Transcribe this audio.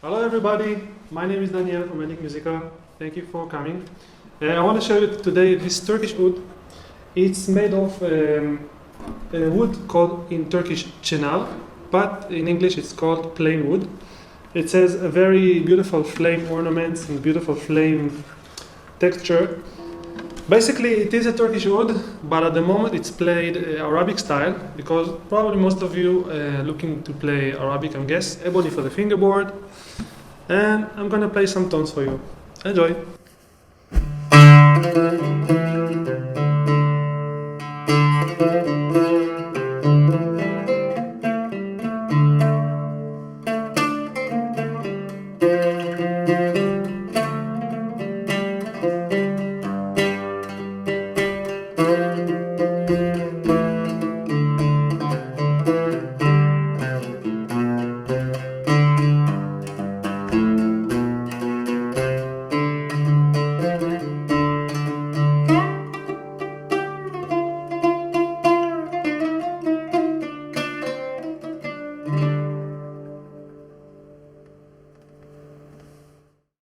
Hello everybody, my name is Daniel from Enik Musica. Thank you for coming. I want to show you today this Turkish Oud. It's made of a wood called in Turkish Çınar, but in English it's called plain wood. It has a very beautiful flame ornaments and beautiful flame texture. Basically it is a Turkish Oud, but at the moment it's played Arabic style, because probably most of you looking to play Arabic, I guess. Ebony for the fingerboard, and I'm gonna play some tones for you. Enjoy!